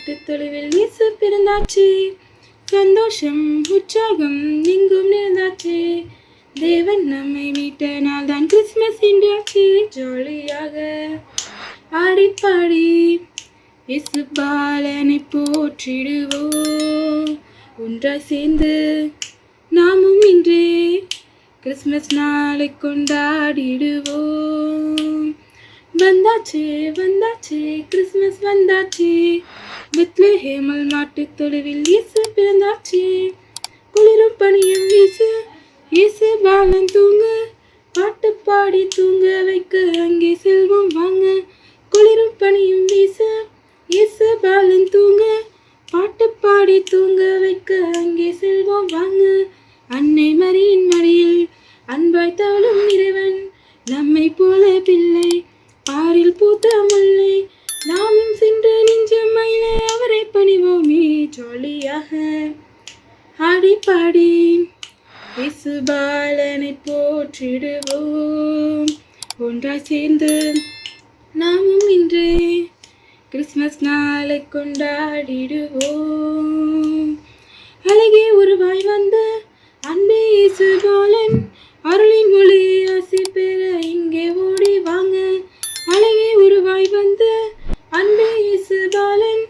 மாட்டுத் தொழுவில் இயேசு பிறந்தாச்சு. சந்தோஷம் உற்சாகம் எங்கும் நிறைந்தாச்சு. தேவன் நம்மை மீட்ட நாள் தான் கிறிஸ்மஸ் என்றாச்சு. ஜாலியாக ஆடிப்பாடி இயேசு பாலனை போற்றிடுவோம். ஒன்றாய் சேர்ந்து நாமும் இன்றே கிறிஸ்மஸ் நாளை கொண்டாடிடுவோம். வந்தாச்சு வந்தாச்சு கிறிஸ்மஸ் வந்தாச்சு. பெத்லஹேமில் மாட்டுத் தொழுவில் இயேசு பிறந்தாச்சு. குளிரும் பனியும் வீசு இயேசு பாலன் தூங்க, பாட்டு பாடி தூங்க வைக்க அங்கே செல்வோம் வாங்க. குளிரும் பனியும் வீச இயேசு பாலன் தூங்க, பாட்டு பாடி தூங்க வைக்க அங்கே செல்வோம் வாங்க. அன்னை மரியின் மடியில் அன்பாய் தவழும் இறைவன், நம்மை போல பிள்ளை பாரில் பூத்த முல்லை. நாமும் சென்று நெஞ்சம் மயில அவரை பணிவோமே. ஜாலியாக ஆடி பாடி இயேசு பாலனை போற்றிடுவோம். ஒன்றாய் சேர்ந்து நாமும் இன்றே கிறிஸ்மஸ் நாளை கொண்டாடிடுவோம். அழகே உருவாய் வந்த அன்பே இயேசு பாலன், அருளின் ஒளி ஆசி பெற இங்கே ஓடி வாங்க. அழகே உருவாய் வந்த அன்பே இயேசு பாலன்,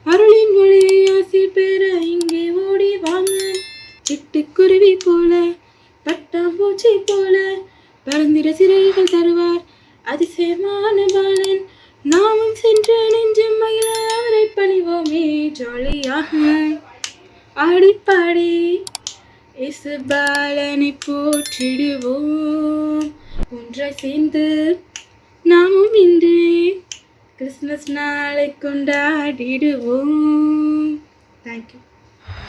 அருளின் ஒளி ஆசி பெற இங்கே ஓடி வாங்க. சிட்டுக்குருவி போல பட்டாம்பூச்சி போல பறந்திட சிறைகள் தருவார் அதிசயமான பாலன். நாமும் சென்ற நெஞ்சம் மகிழ அவரை பணிவோமே. ஜாலியாக ஆடிப்பாடி இயேசு பாலனை போற்றிடுவோம். ஒன்றாய் சேர்ந்து நாமும் இன்று கிறிஸ்மஸ் நாளை கொண்டாடிடுவோம். தேங்க்யூ.